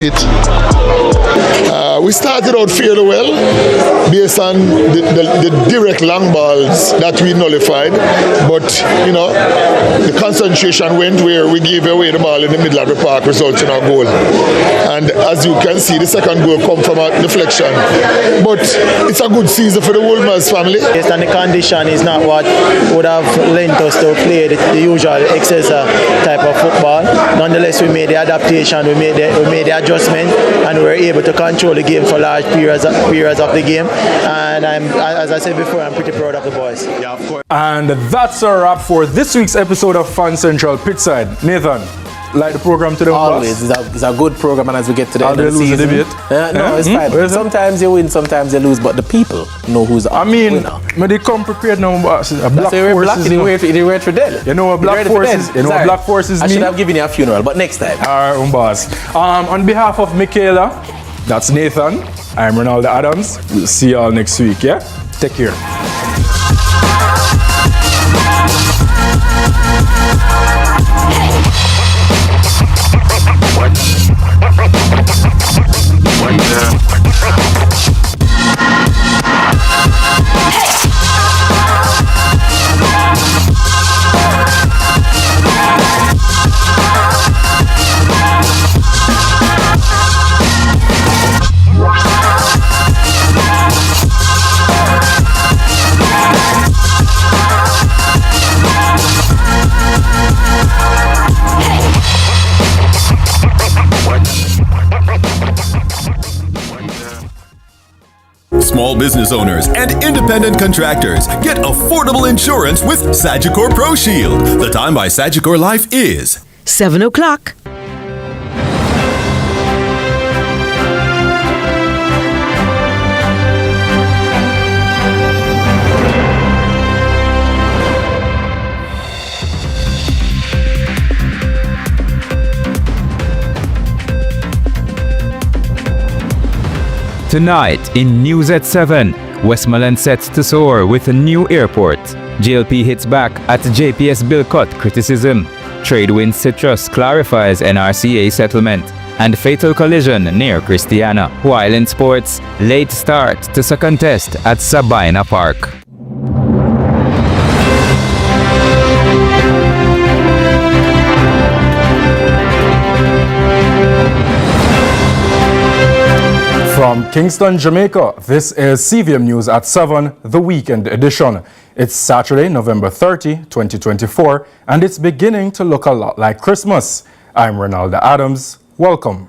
We started out fairly well based on the direct long balls that we nullified, but the concentration went where we gave away the ball in the middle of the park, resulting in our goal. And as you can see, the second goal come from a deflection. But it's a good season for the Wolmer's family. Based on the condition, is not what would have lent us to play the usual excessive type of football. Nonetheless, we made the adaptation, we made the adjustment, and we were able to control the game for large periods of the game. And as I said before, I'm pretty proud of the boys. Yeah, of course. And that's a wrap for this week's episode of Fan Central Pitchside. Nathan, like the program today? Always. It's a good program, and as we get to the end of the season, debate? No, it's fine. Sometimes you win, sometimes you lose, but the people know who's up. When they come prepared now, boss. Black forces. They wait for dead. You know what black forces? You know what black forces mean? I should have given you a funeral, but next time. All right, boss. On behalf of Michaela, that's Nathan. I'm Ronaldo Adams. We'll see y'all next week. Yeah, take care. Small business owners and independent contractors get affordable insurance with Sagicor Pro Shield. The time by Sagicor Life is 7 o'clock. Tonight in News at 7, Westmoreland sets to soar with a new airport. JLP hits back at JPS bill cut criticism. Trade wins Citrus clarifies NRCA settlement. And fatal collision near Christiana. While in sports, late start to second test at Sabina Park. From Kingston, Jamaica, this is CVM News at 7, the weekend edition. It's Saturday, November 30, 2024, and it's beginning to look a lot like Christmas. I'm Ronaldo Adams. Welcome.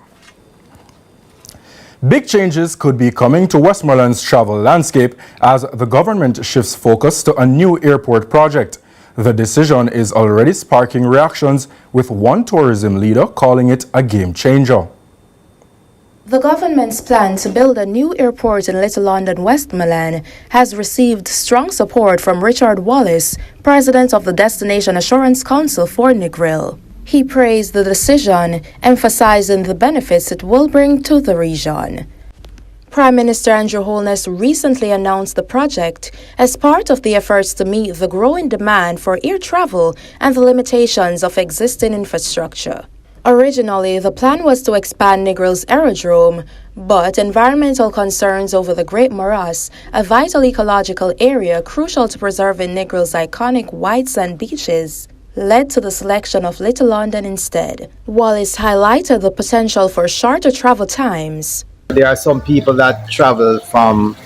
Big changes could be coming to Westmoreland's travel landscape as the government shifts focus to a new airport project. The decision is already sparking reactions, with one tourism leader calling it a game changer. The government's plan to build a new airport in Little London, Westmoreland, has received strong support from Richard Wallace, president of the Destination Assurance Council for Negril. He praised the decision, emphasizing the benefits it will bring to the region. Prime Minister Andrew Holness recently announced the project as part of the efforts to meet the growing demand for air travel and the limitations of existing infrastructure. Originally, the plan was to expand Negril's aerodrome, but environmental concerns over the Great Morass, a vital ecological area crucial to preserving Negril's iconic white sand beaches, led to the selection of Little London instead. Wallace highlighted the potential for shorter travel times. There are some people that travel from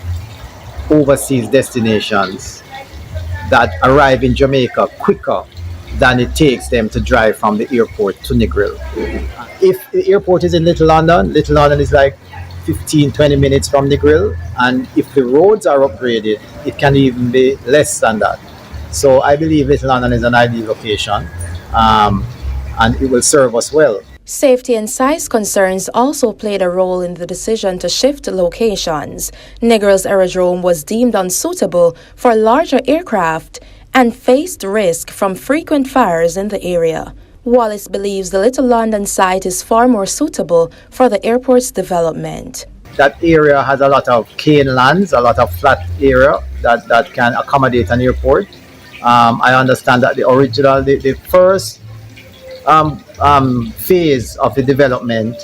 overseas destinations that arrive in Jamaica quicker than it takes them to drive from the airport to Negril. If the airport is in Little London is like 15-20 minutes from Negril, and if the roads are upgraded, it can even be less than that. So I believe Little London is an ideal location, and it will serve us well. Safety and size concerns also played a role in the decision to shift locations. Negril's aerodrome was deemed unsuitable for larger aircraft and faced risk from frequent fires in the area. Wallace believes the Little London site is far more suitable for the airport's development. That area has a lot of cane lands, a lot of flat area that can accommodate an airport. I understand that the first phase of the development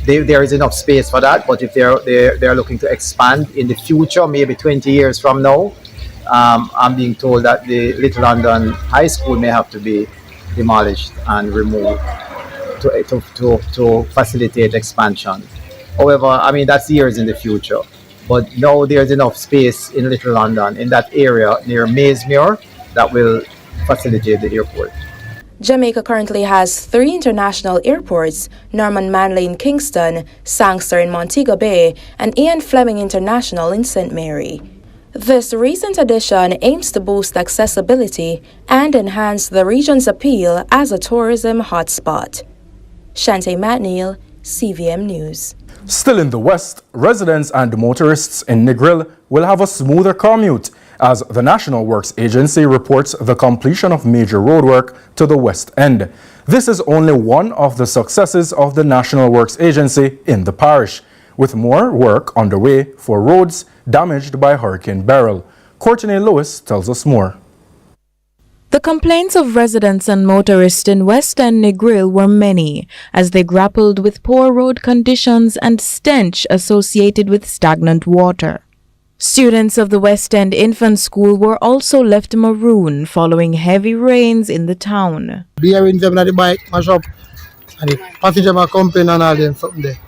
there is enough space for that. But if they're looking to expand in the future, maybe 20 years from now, I'm being told that the Little London High School may have to be demolished and removed to facilitate expansion. However, I mean, that's years in the future. But now there's enough space in Little London, in that area near Maysmere, that will facilitate the airport. Jamaica currently has 3 international airports: Norman Manley in Kingston, Sangster in Montego Bay, and Ian Fleming International in St. Mary. This recent addition aims to boost accessibility and enhance the region's appeal as a tourism hotspot. Shante McNeil, CVM News. Still in the West, residents and motorists in Negril will have a smoother commute as the National Works Agency reports the completion of major roadwork to the West End. This is only one of the successes of the National Works Agency in the parish, with more work underway for roads damaged by Hurricane Beryl. Courtney Lewis tells us more. The complaints of residents and motorists in West End Negril were many as they grappled with poor road conditions and stench associated with stagnant water. Students of the West End Infant School were also left maroon following heavy rains in the town. Bearing them on the bike, mash up, and the passenger might complain and all them something there.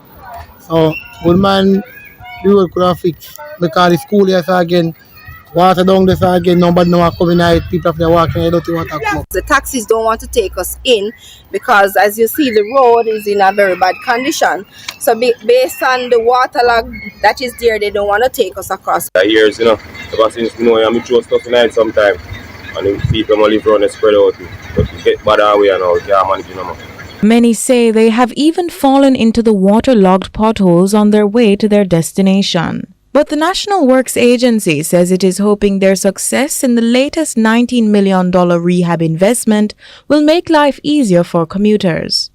So, good man, the road could have fixed because the school here again. Water down there again, nobody know coming out, people are walking, I don't think water come up. The taxis don't want to take us in because, as you see, the road is in a very bad condition. So based on the waterlog that is there, they don't want to take us across. Years, ever since I'm throw stuff in it sometimes, and the people live around and spread out, but we get bad away and all, can't manage them. Many say they have even fallen into the waterlogged potholes on their way to their destination. But the National Works Agency says it is hoping their success in the latest $19 million rehab investment will make life easier for commuters.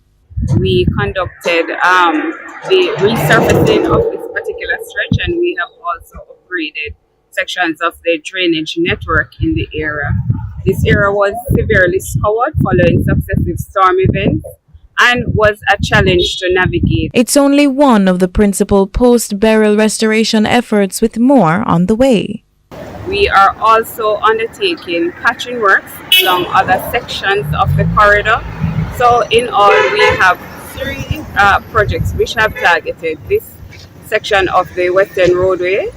We conducted the resurfacing of this particular stretch, and we have also upgraded sections of the drainage network in the area. This area was severely scoured following successive storm events and was a challenge to navigate. It's only one of the principal post-Beryl restoration efforts, with more on the way. We are also undertaking patching works along other sections of the corridor. So in all, we have 3 projects which have targeted this section of the Western Roadway.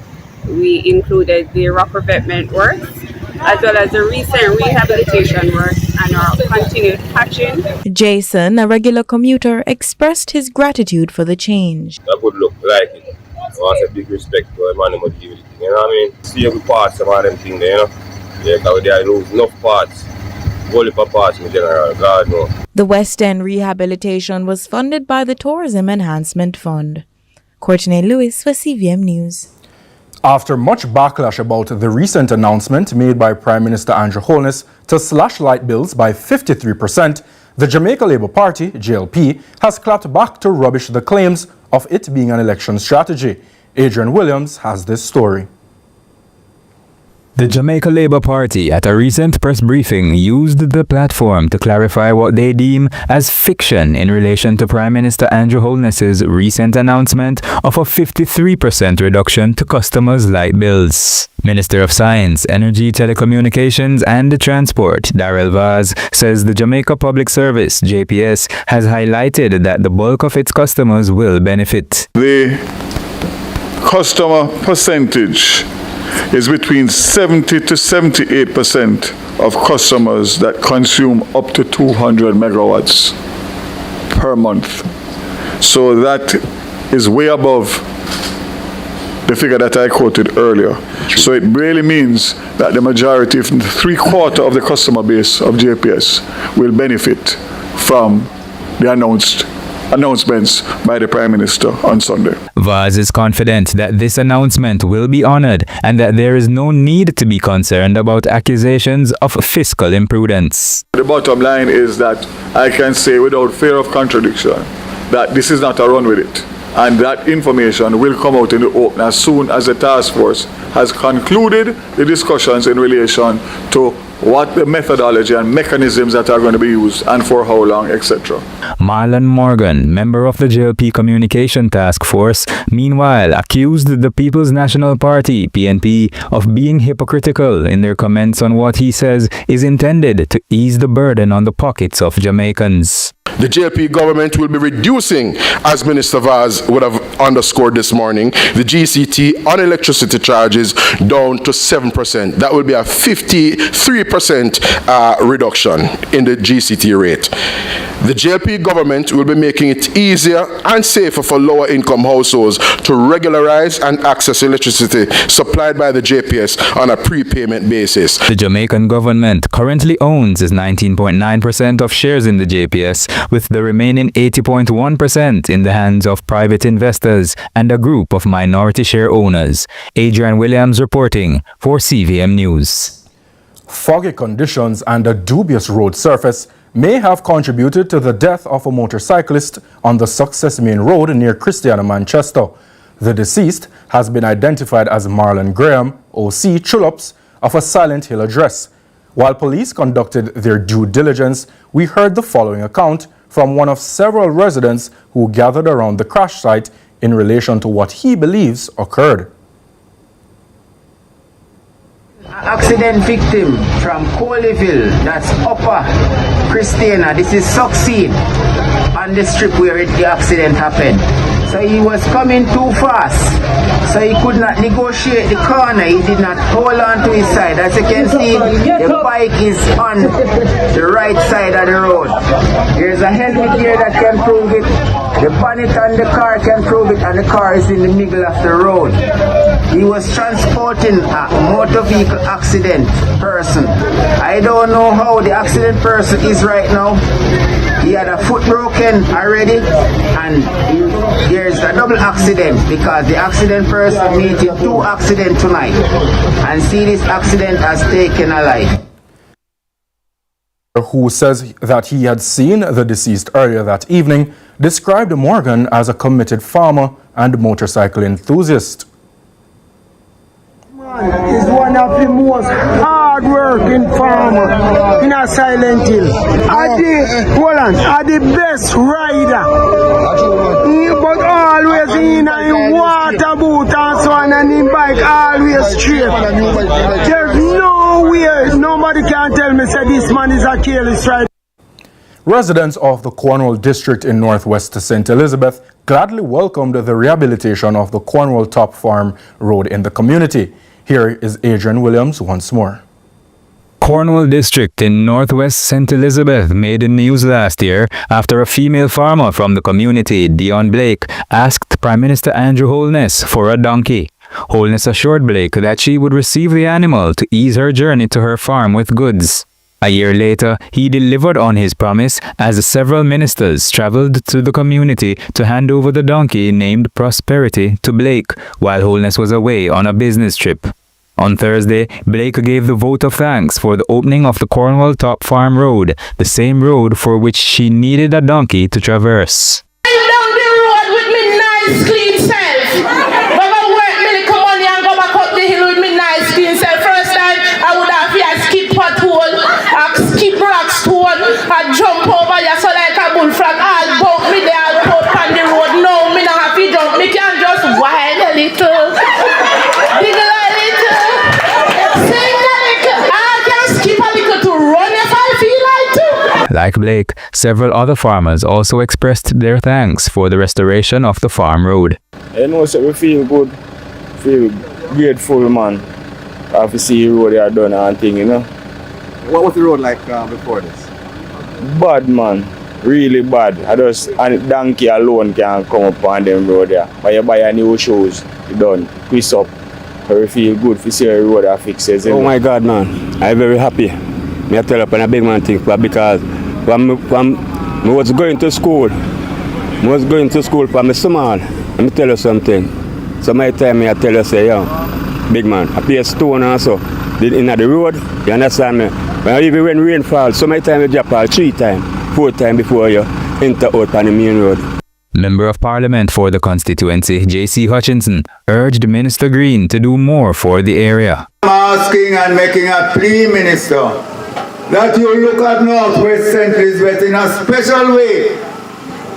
We included the rock revetment works, as well as the recent rehabilitation work and our continued patching. Jason, a regular commuter, expressed his gratitude for the change. That would look like it. So I said big respect to the man who give it. You know what I mean? See every part, some of them things there, you know? Yeah, because they lose enough parts. Whole heap of parts in general, God knows. The West End rehabilitation was funded by the Tourism Enhancement Fund. Courtney Lewis for CVM News. After much backlash about the recent announcement made by Prime Minister Andrew Holness to slash light bills by 53%, the Jamaica Labour Party, JLP, has clapped back to rubbish the claims of it being an election strategy. Adrian Williams has this story. The Jamaica Labour Party, at a recent press briefing, used the platform to clarify what they deem as fiction in relation to Prime Minister Andrew Holness's recent announcement of a 53% reduction to customers' light bills. Minister of Science, Energy, Telecommunications and Transport, Darrell Vaz, says the Jamaica Public Service, JPS, has highlighted that the bulk of its customers will benefit. The customer percentage is between 70 to 78% of customers that consume up to 200 megawatts per month. So that is way above the figure that I quoted earlier. So it really means that the majority, if 3/4 of the customer base of JPS will benefit from the announcements by the Prime Minister on Sunday. Vaz is confident that this announcement will be honored and that there is no need to be concerned about accusations of fiscal imprudence. The bottom line is that I can say without fear of contradiction that this is not a run with it, and that information will come out in the open as soon as the task force has concluded the discussions in relation to what the methodology and mechanisms that are going to be used and for how long, etc. Marlon Morgan, member of the JLP Communication Task Force, meanwhile accused the People's National Party, PNP, of being hypocritical in their comments on what he says is intended to ease the burden on the pockets of Jamaicans. The JLP government will be reducing, as Minister Vaz would have underscored this morning, the GCT on electricity charges down to 7%. That will be a 53% reduction in the GCT rate. The JLP government will be making it easier and safer for lower income households to regularize and access electricity supplied by the JPS on a prepayment basis. The Jamaican government currently owns 19.9% of shares in the JPS, with the remaining 80.1% in the hands of private investors and a group of minority share owners. Adrian Williams reporting for CVM News. Foggy conditions and a dubious road surface may have contributed to the death of a motorcyclist on the Success Main Road near Christiana, Manchester. The deceased has been identified as Marlon Graham, OC Trullops, of a Silent Hill address. While police conducted their due diligence, we heard the following account from one of several residents who gathered around the crash site in relation to what he believes occurred. Accident victim from Coleyville, that's Upper Christiana. This is Succeed on the strip where the accident happened. So he was coming too fast, so he could not negotiate the corner. He did not hold on to his side. As you can see, the bike is on the right side of the road. There's a helmet here that can prove it. The bonnet on the car can prove it, and the car is in the middle of the road. He was transporting a motor vehicle accident person. I don't know how the accident person is right now. He had a foot broken already, and there's a double accident because the accident person meeting 2 accidents tonight, and see this accident has taken a life. Who says that he had seen the deceased earlier that evening, described Morgan as a committed farmer and motorcycle enthusiast. Is one of the most hard-working farmer in a Silent Hill. Are the best rider, but always in a water boot and so on, and in bike always straight. There's no way, nobody can tell me say this man is a careless rider. Residents of the Cornwall district in northwest St. Elizabeth gladly welcomed the rehabilitation of the Cornwall Top Farm Road in the community. Here is Adrian Williams once more. Cornwall district in northwest St. Elizabeth made the news last year after a female farmer from the community, Dion Blake, asked Prime Minister Andrew Holness for a donkey. Holness assured Blake that she would receive the animal to ease her journey to her farm with goods. A year later, he delivered on his promise as several ministers traveled to the community to hand over the donkey named Prosperity to Blake while Holness was away on a business trip. On Thursday, Blake gave the vote of thanks for the opening of the Cornwall Top Farm Road, the same road for which she needed a donkey to traverse. Down the road with me nice clean self. But I work me come on and go back up the hill with me nice clean self. First time I would have here skip pothole, skip rock stone, and jump over you so like a bullfrog. I'll bump me there, I'll pop on the road. No, me not have to jump. Me can just whine a little. Diggle a little. Sing a little. I can skip a little to run if I feel like to. Like Blake, several other farmers also expressed their thanks for the restoration of the farm road. You know, so we feel good, feel grateful, man. After see the road they are done and thing, you know. What was the road like before this? Bad, man. Really bad. And donkey alone can come up on them road there. But you buy a new shoes, you done, twist up. So we feel good to see the road that fixes. Oh my God, man. I'm very happy. I tell you, a big man thing, because when I was going to school, for my small, let me tell you something. So my time I tell you, say, yo, big man, I play stone also. In the road, you understand me? Even when rain falls, so my time you drop all 3 times, 4 times before you enter out on the main road. Member of Parliament for the constituency, J.C. Hutchinson, urged Minister Green to do more for the area. I'm asking and making a plea, Minister, that you look at North West St. Elizabeth in a special way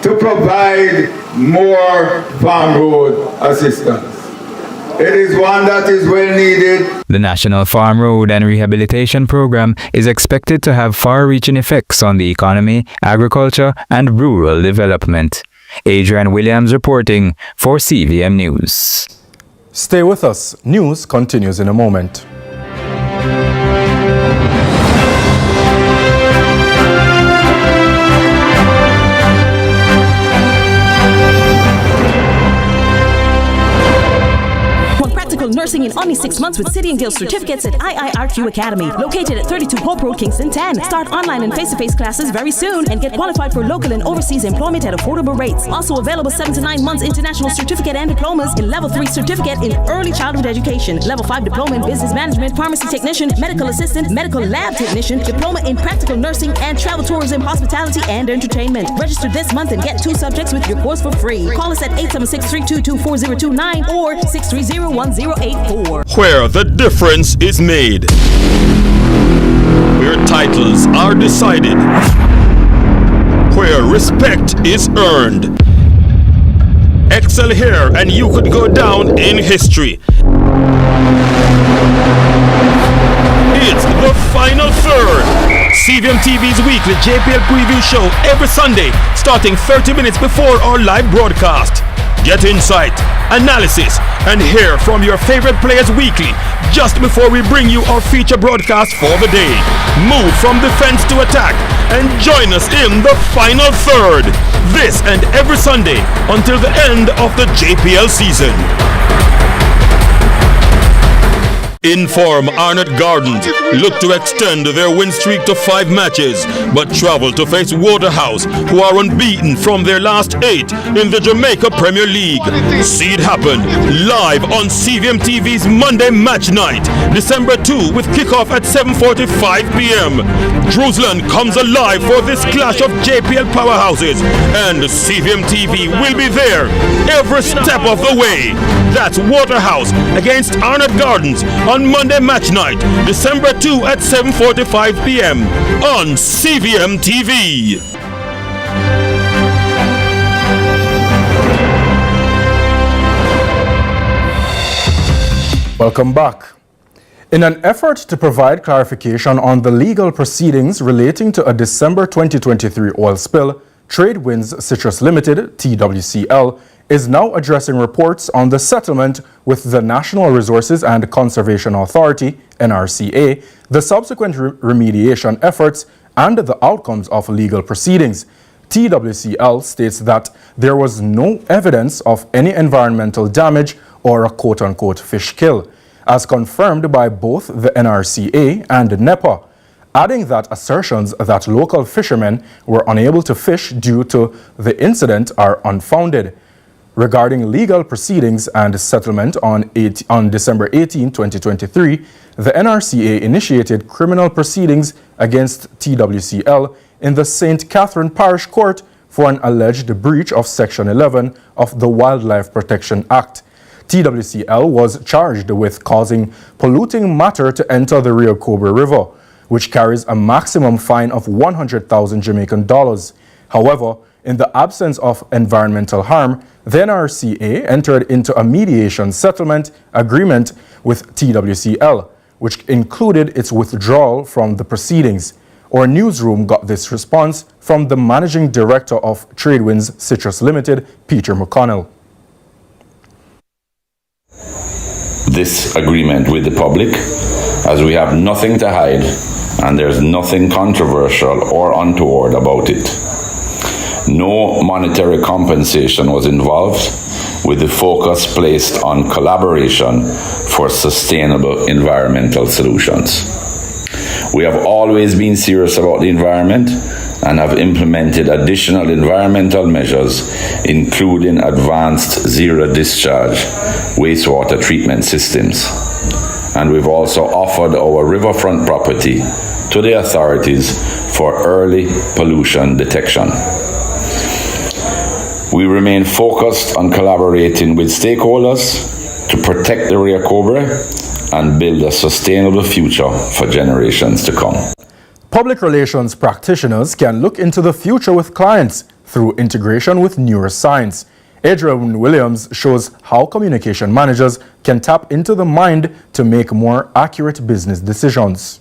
to provide more farm road assistance. It is one that is well needed. The National Farm Road and Rehabilitation Program is expected to have far-reaching effects on the economy, agriculture, and rural development. Adrian Williams reporting for CVM News. Stay with us. News continues in a moment. Nursing in only 6 months with City and Guild certificates at IIRQ Academy, located at 32 Hope Road, Kingston 10. Start online and face-to-face classes very soon and get qualified for local and overseas employment at affordable rates. Also available 7 to 9 months international certificate and diplomas in Level 3 certificate in early childhood education, Level 5 diploma in business management, pharmacy technician, medical assistant, medical lab technician, diploma in practical nursing, and travel tourism, hospitality, and entertainment. Register this month and get 2 subjects with your course for free. Call us at 876-322-4029 or 630-1084. Where the difference is made. Where titles are decided. Where respect is earned. Excel here and you could go down in history. It's the final third. CVM TV's weekly JPL preview show every Sunday, starting 30 minutes before our live broadcast. Get insight, analysis, and hear from your favorite players weekly, just before we bring you our feature broadcast for the day. Move from defense to attack and join us in the final third. This and every Sunday until the end of the JPL season. Inform Arnott Gardens look to extend their win streak to 5 matches, but travel to face Waterhouse, who are unbeaten from their last 8 in the Jamaica Premier League. See it happen live on CVM TV's Monday match night, December 2, with kickoff at 7:45 p.m. Jerusalem comes alive for this clash of JPL powerhouses, and CVM TV will be there every step of the way. That's Waterhouse against Arnott Gardens on Monday match night, December 2 at 7:45 p.m. on CVM TV. Welcome back. In an effort to provide clarification on the legal proceedings relating to a December 2023 oil spill, Tradewinds Citrus Limited, TWCL, is now addressing reports on the settlement with the National Resources and Conservation Authority, NRCA, the subsequent remediation efforts, and the outcomes of legal proceedings. TWCL states that there was no evidence of any environmental damage or a quote-unquote fish kill, as confirmed by both the NRCA and NEPA, adding that assertions that local fishermen were unable to fish due to the incident are unfounded. Regarding legal proceedings and settlement on December 18, 2023, the NRCA initiated criminal proceedings against TWCL in the St. Catherine Parish Court for an alleged breach of Section 11 of the Wildlife Protection Act. TWCL was charged with causing polluting matter to enter the Rio Cobre River, which carries a maximum fine of 100,000 Jamaican dollars. However, in the absence of environmental harm, the NRCA entered into a mediation settlement agreement with TWCL, which included its withdrawal from the proceedings. Our newsroom got this response from the Managing Director of Tradewinds Citrus Limited, Peter McConnell. This agreement with the public, as we have nothing to hide and there's nothing controversial or untoward about it. No monetary compensation was involved, with the focus placed on collaboration for sustainable environmental solutions. We have always been serious about the environment and have implemented additional environmental measures, including advanced zero-discharge wastewater treatment systems. And we've also offered our riverfront property to the authorities for early pollution detection. We remain focused on collaborating with stakeholders to protect the Rio Cobre and build a sustainable future for generations to come. Public relations practitioners can look into the future with clients through integration with Neuroscience. Adrian Williams shows how communication managers can tap into the mind to make more accurate business decisions.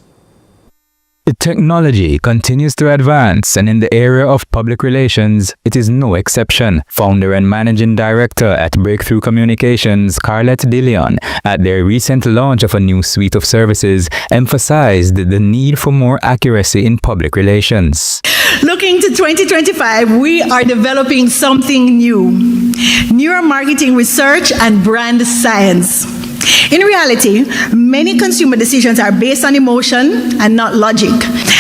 The technology continues to advance, and in the area of public relations, it is no exception. Founder and Managing Director at Breakthrough Communications, Carlette DeLeon, at their recent launch of a new suite of services, emphasized the need for more accuracy in public relations. Looking to 2025, we are developing something new: neuromarketing research and brand science. In reality, many consumer decisions are based on emotion and not logic.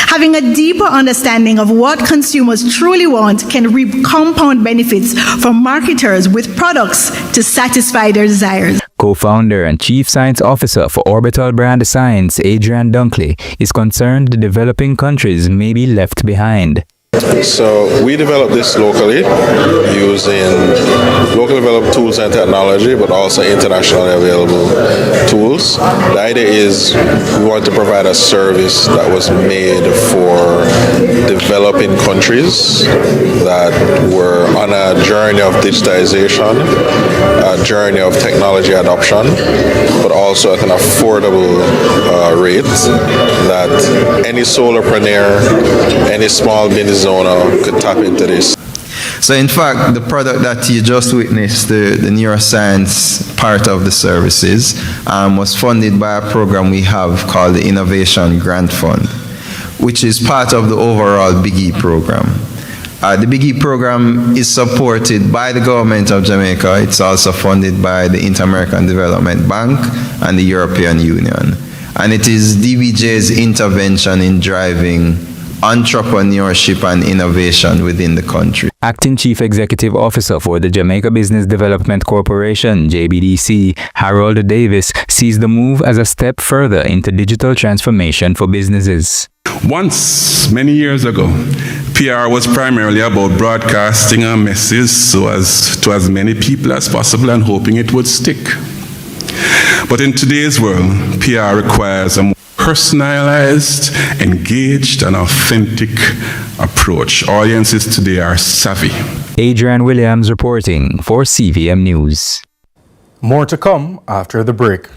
Having a deeper understanding of what consumers truly want can reap compound benefits for marketers with products to satisfy their desires. Co-founder and Chief Science Officer for Orbital Brand Science, Adrian Dunkley, is concerned the developing countries may be left behind. So we developed this locally using local developed tools and technology, but also internationally available tools. The idea is we want to provide a service that was made for developing countries that were on a journey of digitization, a journey of technology adoption, but also at an affordable rate that any solopreneur, any small business owner could tap into this. So in fact, the product that you just witnessed, the neuroscience part of the services, was funded by a program we have called the Innovation Grant Fund, which is part of the overall Big E program. The Big E program is supported by the government of Jamaica. It's also funded by the Inter-American Development Bank and the European Union. And it is DBJ's intervention in driving entrepreneurship and innovation within the country. Acting Chief Executive Officer for the Jamaica Business Development Corporation, JBDC, Harold Davis, sees the move as a step further into digital transformation for businesses. Once, many years ago, PR was primarily about broadcasting our message to as many people as possible and hoping it would stick. But in today's world, PR requires a more personalized, engaged, and authentic approach. Audiences today are savvy. Adrian Williams reporting for CVM News. More to come after the break.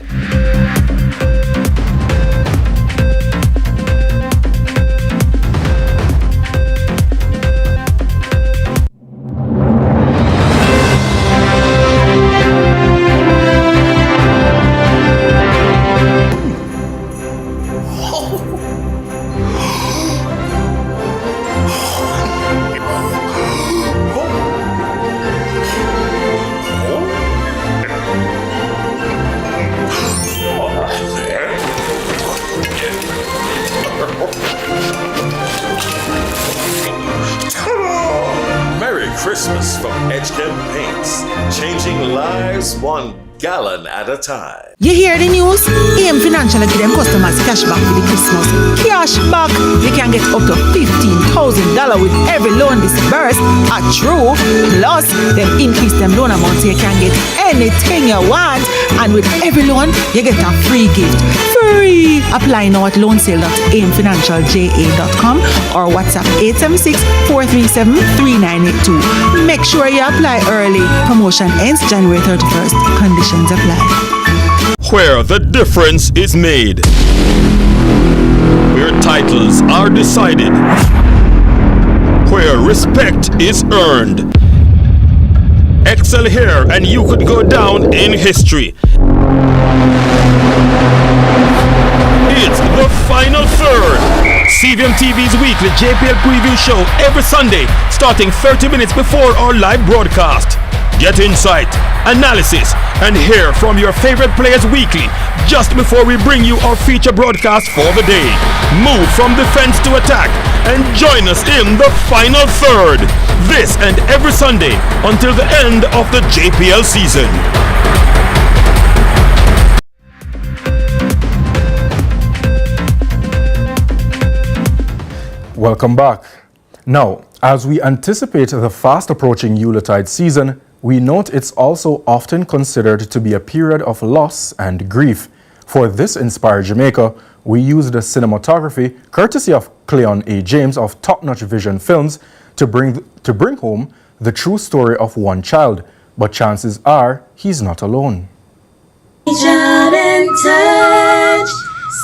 Christmas from Edgecombe Paints, changing lives one gallon at a time. You hear the news? AM Financial give them customers cash back for the Christmas. Cash back! You can get up to $15,000 with every loan disbursed. True. Plus, them increase them loan amount so you can get anything you want. And with every loan, you get a free gift. Free! Apply now at loansale.amfinancialja.com or WhatsApp 876-437-3982. Make sure you apply early. Promotion ends January 31st. Conditions apply. Where the difference is made. Where titles are decided. Where respect is earned. Excel here and you could go down in history. It's the final third. CVM TV's weekly JPL preview show every Sunday, starting 30 minutes before our live broadcast. Get insight, analysis, and hear from your favorite players weekly, just before we bring you our feature broadcast for the day. Move from defense to attack and join us in the final third. This and every Sunday until the end of the JPL season. Welcome back. Now, As we anticipate the fast approaching Yuletide season, we note it's also often considered to be a period of loss and grief. For this Inspire Jamaica, we used the cinematography courtesy of Cleon A. James of Top Notch Vision Films to bring home the true story of one child, but chances are he's not alone. Reach out and touch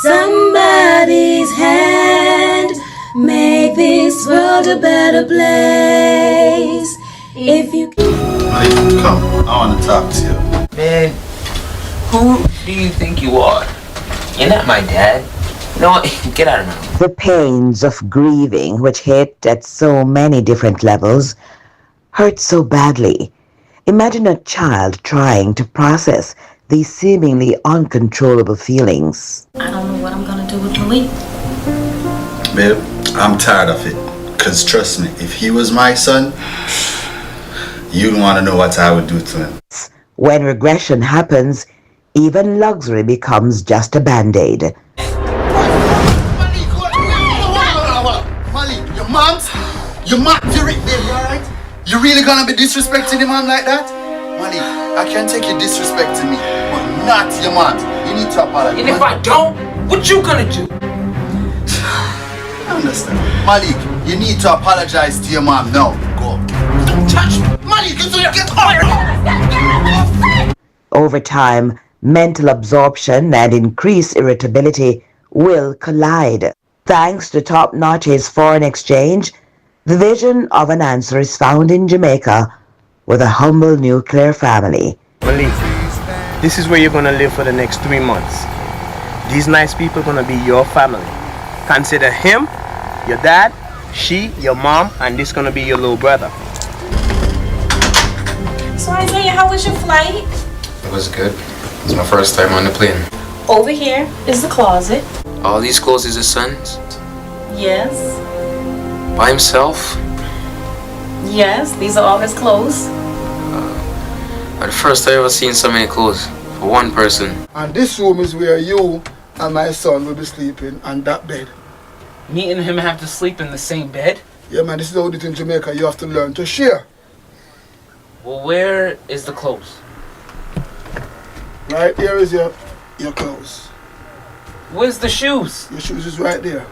somebody's hand. Make this world a better place. If you come, I want to talk to you. Man, who do you think you are? You're not my dad. No, get out of my room. The pains of grieving, which hit at so many different levels, hurt so badly. Imagine a child trying to process these seemingly uncontrollable feelings. I don't know what I'm gonna do with Malik. Babe, I'm tired of it. Cause trust me, if he was my son, you'd want to know what I would do to him. When regression happens, even luxury becomes just a band-aid. Malik, your mom's your baby, alright? You really gonna be disrespecting your mom like that? Malik, I can take you disrespecting me, but not your mom. You need to apologize. And if I don't, what you gonna do? I understand. Malik, you need to apologize to your mom now. Go. Don't touch me. Malik, get Over time, mental absorption and increased irritability will collide. Thanks to Top Notch's foreign exchange, the vision of an answer is found in Jamaica with a humble nuclear family. Malik, this is where you're gonna live for the next 3 months. These nice people are gonna be your family. Consider him, your dad, she, your mom, and this gonna be your little brother. So Isaiah, how was your flight? It was good. It's my first time on the plane. Over here is the closet. All these clothes is his son's? Yes. By himself? Yes, these are all his clothes. The first time I ever seen so many clothes for one person. And this room is where you and my son will be sleeping on that bed. Me and him have to sleep in the same bed? Yeah, man, this is how it is in Jamaica. You have to learn to share. Well, where is the clothes? Right here is your clothes. Where's the shoes? Your shoes is right there.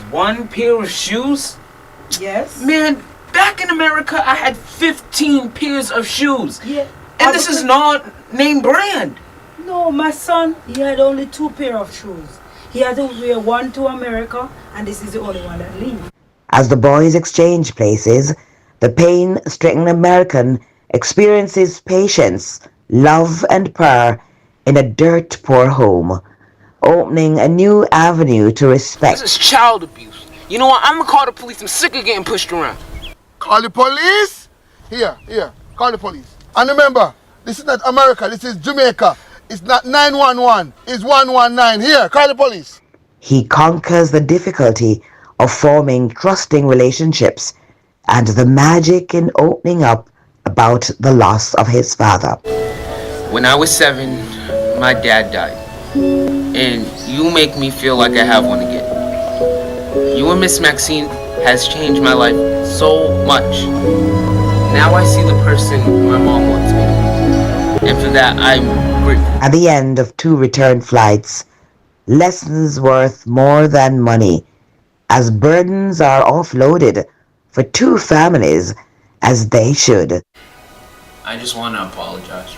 One pair of shoes? Yes. Man, back in America, I had 15 pairs of shoes. Yeah. And this is not name brand. No, my son, he had only 2 pairs of shoes. He had to wear one to America, and this is the only one that leaves. As the boys exchange places, the pain-stricken American experiences patience, love, and prayer in a dirt-poor home, opening a new avenue to respect. This is child abuse. You know what? I'm gonna call the police. I'm sick of getting pushed around. Call the police? Here, call the police. And remember, this is not America, this is Jamaica. It's not 911, it's 119. Here, call the police. He conquers the difficulty of forming trusting relationships and the magic in opening up about the loss of his father. When I was 7, my dad died. And you make me feel like I have one again. You and Miss Maxine has changed my life so much. Now I see the person my mom wants me to be. And for that, I'm grateful. At the end of 2 return flights, lessons worth more than money, as burdens are offloaded for 2 families, as they should. I just want to apologize.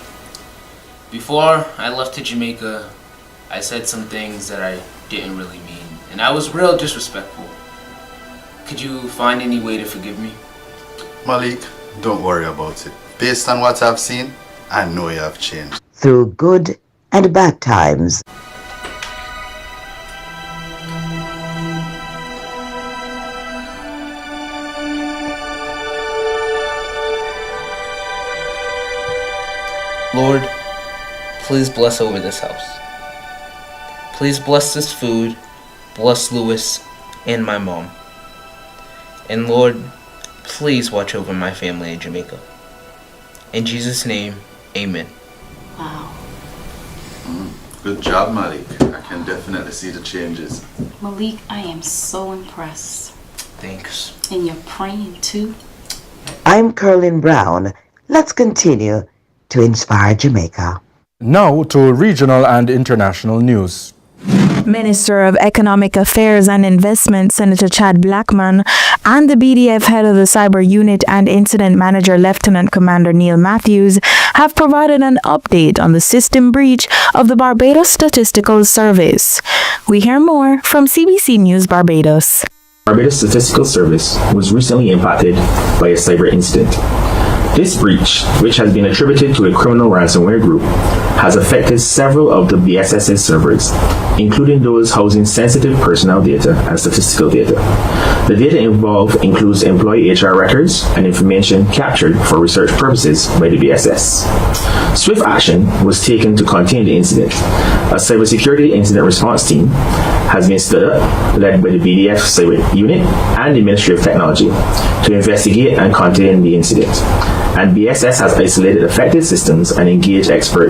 Before I left to Jamaica, I said some things that I didn't really mean, and I was real disrespectful. Could you find any way to forgive me? Malik, don't worry about it. Based on what I've seen, I know you have changed. Through good and bad times. Lord, please bless over this house. Please bless this food, bless Lewis and my mom. And Lord, please watch over my family in Jamaica. In Jesus' name, amen. Wow. Good job, Malik. I can definitely see the changes. Malik, I am so impressed. Thanks. And you're praying too. I'm Curlin Brown. Let's continue to inspire Jamaica. Now to regional and international news. Minister of Economic Affairs and Investment Senator Chad Blackman and the BDF head of the Cyber Unit and Incident Manager Lieutenant Commander Neil Matthews have provided an update on the system breach of the Barbados Statistical Service. We hear more from CBC News Barbados. Barbados Statistical Service was recently impacted by a cyber incident. This breach, which has been attributed to a criminal ransomware group, has affected several of the BSS's servers, including those housing sensitive personnel data and statistical data. The data involved includes employee HR records and information captured for research purposes by the BSS. Swift action was taken to contain the incident. A cybersecurity incident response team has been stood up, led by the BDF Cyber Unit and the Ministry of Technology, to investigate and contain the incident. And BSS has isolated affected systems and engaged experts